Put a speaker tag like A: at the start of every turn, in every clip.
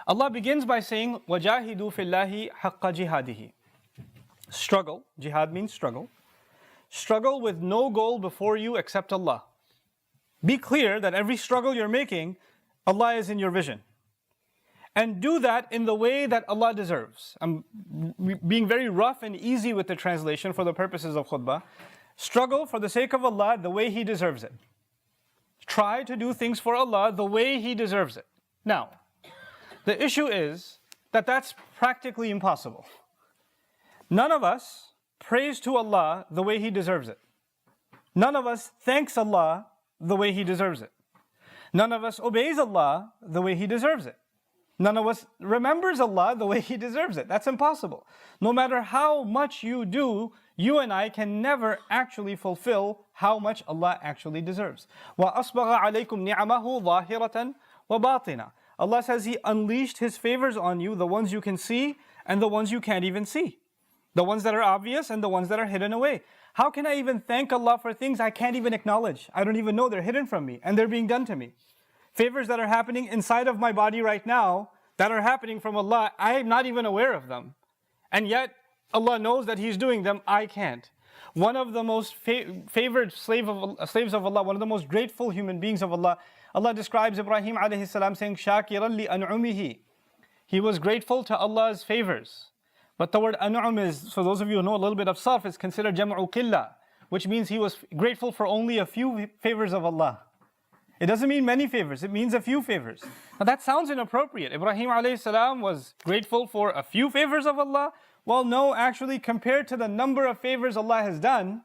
A: Allah begins by saying, وَجَاهِدُوا فِي اللَّهِ حَقَّ جِهَادِهِ. Struggle, jihad means struggle. Struggle with no goal before you except Allah. Be clear that every struggle you're making, Allah is in your vision. And do that in the way that Allah deserves. I'm being very rough and easy with the translation for the purposes of khutbah. Struggle for the sake of Allah the way He deserves it. Try to do things for Allah the way He deserves it. Now, the issue is that that's practically impossible. None of us prays to Allah the way He deserves it. None of us thanks Allah the way He deserves it. None of us obeys Allah the way He deserves it. None of us remembers Allah the way He deserves it. That's impossible. No matter how much you do, you and I can never actually fulfill how much Allah actually deserves. وَأَصْبَغَ عَلَيْكُمْ نِعَمَهُ ظَاهِرَةً وَبَاطِنًا. Allah says He unleashed His favors on you, the ones you can see and the ones you can't even see. The ones that are obvious and the ones that are hidden away. How can I even thank Allah for things I can't even acknowledge? I don't even know they're hidden from me and they're being done to me. Favors that are happening inside of my body right now, that are happening from Allah, I am not even aware of them. And yet, Allah knows that He's doing them, I can't. One of the most favored slaves of Allah, one of the most grateful human beings of Allah, Allah describes Ibrahim alayhi salam saying, شَاكِرًا لِأَنْعُمِهِ. He was grateful to Allah's favors. But the word an'um is, for those of you who know a little bit of sarf, is considered jam'u qillah, which means he was grateful for only a few favors of Allah. It doesn't mean many favors, it means a few favors. Now that sounds inappropriate. Ibrahim alayhi salam was grateful for a few favors of Allah. Well, no, actually, compared to the number of favors Allah has done,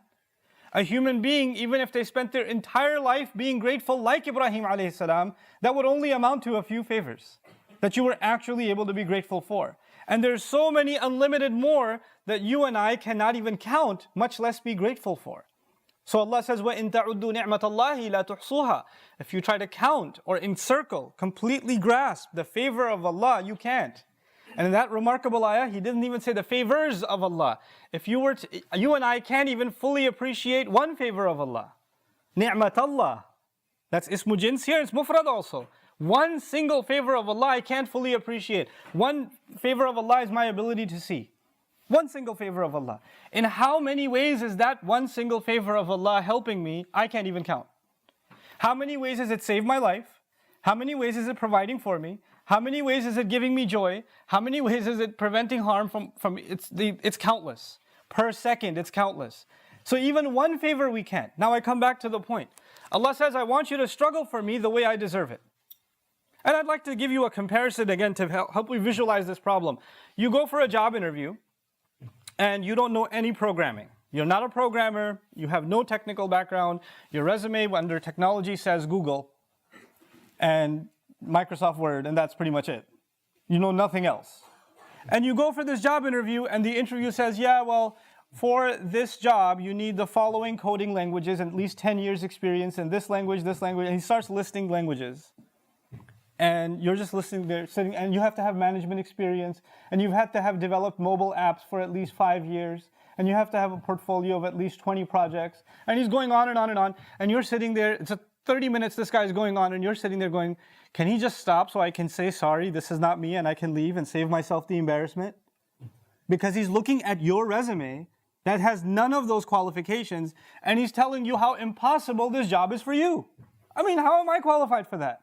A: a human being, even if they spent their entire life being grateful like Ibrahim alayhi salam, that would only amount to a few favors that you were actually able to be grateful for. And there's so many unlimited more that you and I cannot even count, much less be grateful for. So Allah says, وَإِن تَعُدُّوا نِعْمَةَ اللَّهِ لَا تُحْصُوهَا. If you try to count or encircle, completely grasp the favor of Allah, you can't. And in that remarkable ayah, He didn't even say the favors of Allah. If you and I can't even fully appreciate one favor of Allah. Ni'mat Allah. That's ismu jins here, it's mufrad also. One single favor of Allah I can't fully appreciate. One favor of Allah is my ability to see. One single favor of Allah. In how many ways is that one single favor of Allah helping me? I can't even count. How many ways has it saved my life? How many ways is it providing for me? How many ways is it giving me joy? How many ways is it preventing harm from it's countless. Per second, it's countless. So even one favor we can't. Now I come back to the point. Allah says, I want you to struggle for me the way I deserve it. And I'd like to give you a comparison again to help you visualize this problem. You go for a job interview and you don't know any programming. You're not a programmer, you have no technical background, your resume under technology says Google and Microsoft Word, and that's pretty much it. You know nothing else. And you go for this job interview and the interview says, yeah, well, for this job, you need the following coding languages and at least 10 years experience in this language, and he starts listing languages. And you're just listening there, sitting, and you have to have management experience, and you've had to have developed mobile apps for at least 5 years, and you have to have a portfolio of at least 20 projects, and he's going on and on and on, and you're sitting there, it's 30 minutes this guy's going on, and you're sitting there going, can he just stop so I can say, sorry, this is not me, and I can leave and save myself the embarrassment? Because he's looking at your resume that has none of those qualifications, and he's telling you how impossible this job is for you. I mean, how am I qualified for that?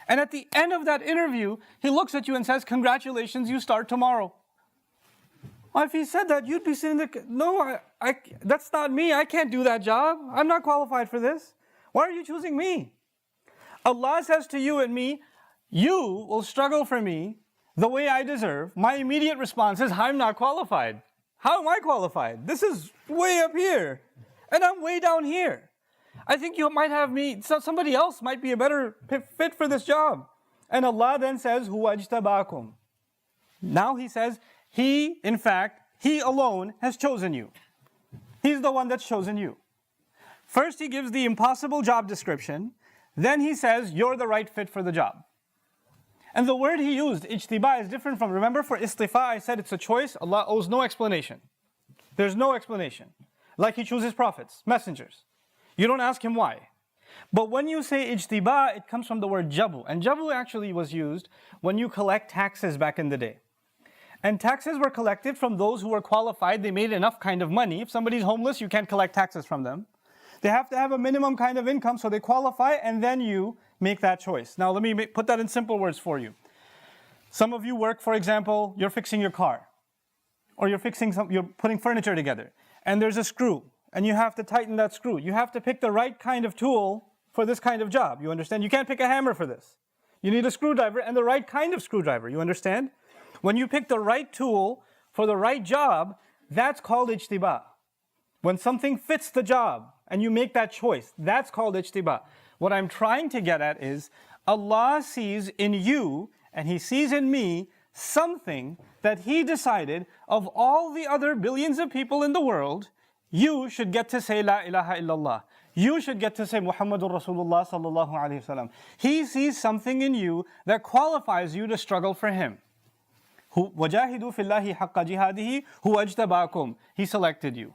A: And at the end of that interview, he looks at you and says, congratulations, you start tomorrow. Well, if he said that, you'd be sitting there, no, that's not me, I can't do that job. I'm not qualified for this. Why are you choosing me? Allah says to you and me, you will struggle for me the way I deserve. My immediate response is, I'm not qualified. How am I qualified? This is way up here, and I'm way down here. I think you might have me, somebody else might be a better fit for this job. And Allah then says, Huwa ajtabakum. Now He says, He, in fact, He alone has chosen you. He's the one that's chosen you. First He gives the impossible job description, then He says, you're the right fit for the job. And the word He used, ijtiba, is different from, remember for istifa I said it's a choice, Allah owes no explanation. There's no explanation. Like He chooses prophets, messengers. You don't ask Him why. But when you say ijtiba, it comes from the word jabu. And jabu actually was used when you collect taxes back in the day. And taxes were collected from those who were qualified. They made enough kind of money. If somebody's homeless, you can't collect taxes from them. They have to have a minimum kind of income, so they qualify, and then you make that choice. Now let me put that in simple words for you. Some of you work, for example, you're fixing your car, or you're putting furniture together, and there's a screw, and you have to tighten that screw. You have to pick the right kind of tool for this kind of job. You understand? You can't pick a hammer for this. You need a screwdriver and the right kind of screwdriver. You understand? When you pick the right tool for the right job, that's called ijtiba. When something fits the job and you make that choice, that's called ijtiba. What I'm trying to get at is Allah sees in you and He sees in me something that He decided of all the other billions of people in the world, you should get to say La ilaha illallah. You should get to say Muhammadur Rasulullah sallallahu alayhi wasallam. He sees something in you that qualifies you to struggle for Him. وَجَاهِدُوا فِي اللَّهِ حَقَّ جِهَادِهِ هُوَ اجْتَبَاكُمْ. He selected you.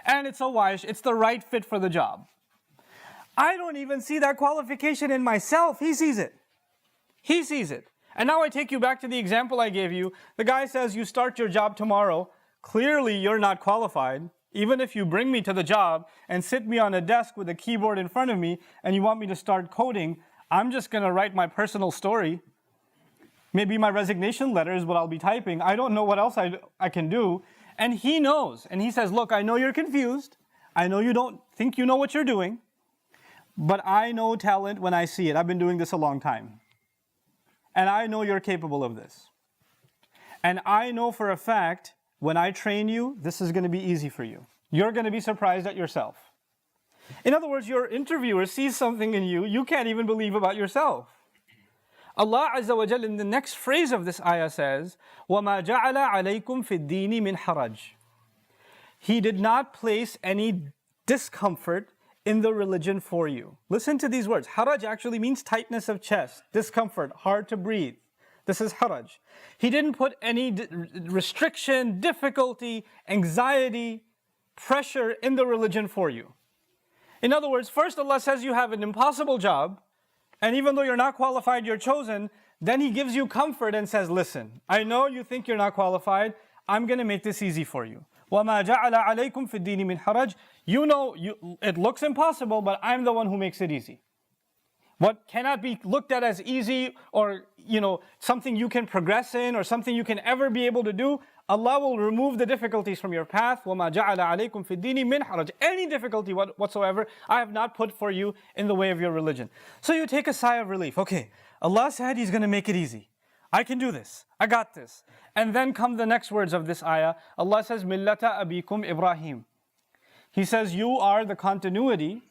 A: And it's it's the right fit for the job. I don't even see that qualification in myself. He sees it. He sees it. And now I take you back to the example I gave you. The guy says, you start your job tomorrow. Clearly you're not qualified. Even if you bring me to the job and sit me on a desk with a keyboard in front of me and you want me to start coding, I'm just going to write my personal story. Maybe my resignation letter is what I'll be typing. I don't know what else I can do. And he knows. And he says, look, I know you're confused. I know you don't think you know what you're doing. But I know talent when I see it. I've been doing this a long time. And I know you're capable of this. And I know for a fact, when I train you, this is going to be easy for you. You're going to be surprised at yourself. In other words, your interviewer sees something in you you can't even believe about yourself. Allah Azza wa Jal in the next phrase of this ayah says, وَمَا جَعَلَ عَلَيْكُمْ فِي الدِّينِ مِنْ حَرَجٍ. He did not place any discomfort in the religion for you. Listen to these words. Haraj actually means tightness of chest, discomfort, hard to breathe. This is haraj. He didn't put any restriction, difficulty, anxiety, pressure in the religion for you. In other words, first Allah says you have an impossible job, and even though you're not qualified, you're chosen, then He gives you comfort and says, listen, I know you think you're not qualified, I'm going to make this easy for you. وَمَا جَعَلَ عَلَيْكُمْ فِي الدِّينِ مِنْ حَرَجٍ. You know, it looks impossible, but I'm the one who makes it easy. What cannot be looked at as easy or, something you can progress in or something you can ever be able to do, Allah will remove the difficulties from your path. وَمَا جَعَلَ عَلَيْكُمْ فِي الدِّينِ مِنْ حَرَجٍ. Any difficulty whatsoever, I have not put for you in the way of your religion. So you take a sigh of relief. Okay, Allah said He's going to make it easy. I can do this. I got this. And then come the next words of this ayah. Allah says, مِلَّةَ أَبِيكُمْ Ibrahim. He says, you are the continuity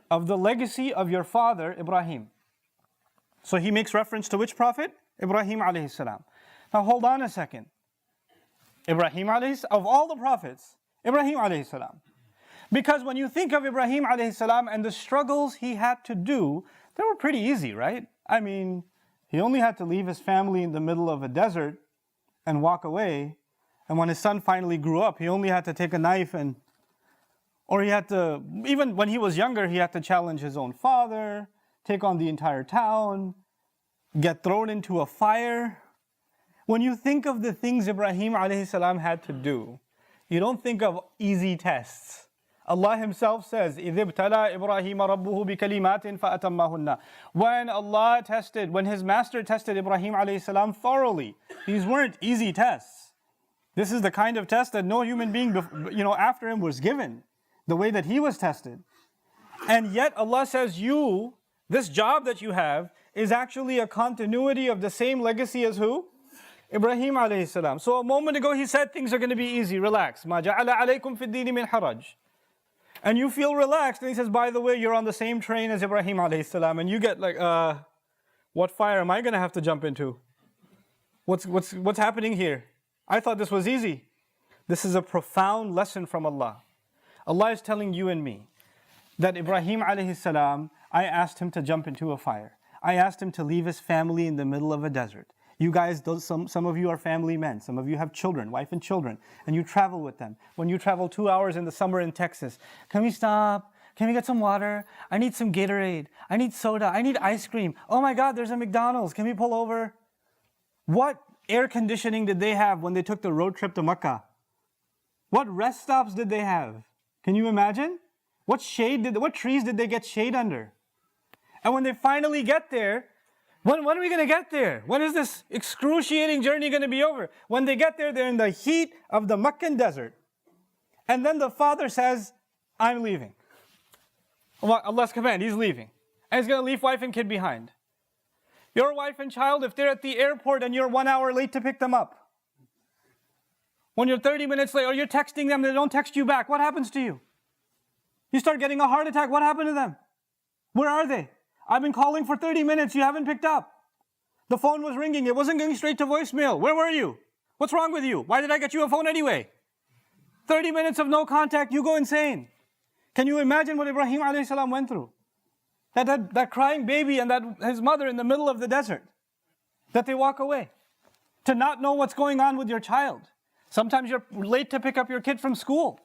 A: of the legacy of your father, Ibrahim. So He makes reference to which prophet? Ibrahim alayhi salam. Now hold on a second. Ibrahim alayhi salam, of all the prophets, Ibrahim alayhi salam. Because when you think of Ibrahim alayhi salam and the struggles he had to do, they were pretty easy, right? I mean, he only had to leave his family in the middle of a desert and walk away. And when his son finally grew up, he only had to take a knife or he had to, even when he was younger, he had to challenge his own father, take on the entire town, get thrown into a fire. When you think of the things Ibrahim alayhi salam had to do, you don't think of easy tests. Allah Himself says, إِذِ ابْتَلَى إِبْرَاهِيمَ رَبُّهُ بِكَلِمَاتٍ فَأَتَمَّهُنَّ. When His master tested Ibrahim alayhi salam thoroughly, these weren't easy tests. This is the kind of test that no human being after him was given, the way that he was tested. And yet Allah says, this job that you have is actually a continuity of the same legacy as who? Ibrahim alayhi salam. So a moment ago he said things are going to be easy, relax. مَا جَعَلَ عَلَيْكُمْ فِي الدِّينِ مِنْ حَرَجٍ. And you feel relaxed, and he says, by the way, you're on the same train as Ibrahim alayhi salam, and you get like, what fire am I going to have to jump into? What's happening here? I thought this was easy. This is a profound lesson from Allah. Allah is telling you and me that Ibrahim alayhi salam, I asked him to jump into a fire. I asked him to leave his family in the middle of a desert. You guys, some of you are family men. Some of you have children, wife and children, and you travel with them. When you travel 2 hours in the summer in Texas, can we stop? can we get some water? I need some Gatorade. I need soda. I need ice cream. Oh my God, there's a McDonald's. Can we pull over? What air conditioning did they have when they took the road trip to Mecca? What rest stops did they have? Can you imagine? What trees did they get shade under? And when they finally get there, when are we going to get there? When is this excruciating journey going to be over? When they get there, they're in the heat of the Meccan desert. And then the father says, I'm leaving. Allah's command, he's leaving. And he's going to leave wife and kid behind. Your wife and child, if they're at the airport and you're 1 hour late to pick them up, when you're 30 minutes late or you're texting them, they don't text you back, what happens to you? You start getting a heart attack, what happened to them? Where are they? I've been calling for 30 minutes, you haven't picked up. The phone was ringing, it wasn't going straight to voicemail. Where were you? What's wrong with you? Why did I get you a phone anyway? 30 minutes of no contact, you go insane. Can you imagine what Ibrahim a.s. went through? That crying baby and his mother in the middle of the desert. That they walk away. To not know what's going on with your child. Sometimes you're late to pick up your kid from school.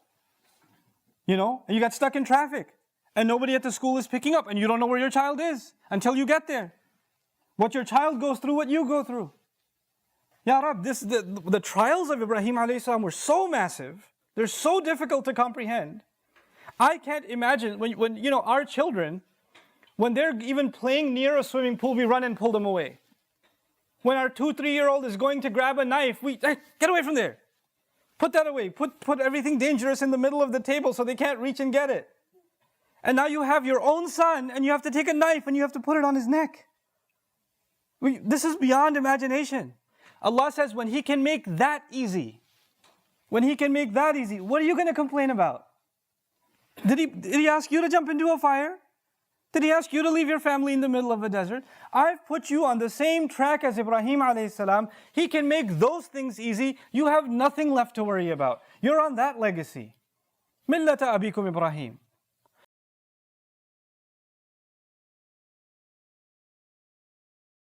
A: And you got stuck in traffic. And nobody at the school is picking up. And you don't know where your child is until you get there. What your child goes through, what you go through. Ya Rab, the trials of Ibrahim a.s. were so massive. They're so difficult to comprehend. I can't imagine when our children, when they're even playing near a swimming pool, we run and pull them away. When our 2-3-year-old is going to grab a knife, we get away from there. Put that away. Put everything dangerous in the middle of the table so they can't reach and get it. And now you have your own son and you have to take a knife and you have to put it on his neck. This is beyond imagination. Allah says when He can make that easy, what are you going to complain about? Did he ask you to jump into a fire? Did He ask you to leave your family in the middle of a desert? I've put you on the same track as Ibrahim a.s. He can make those things easy. You have nothing left to worry about. You're on that legacy. Millata abikum Ibrahim.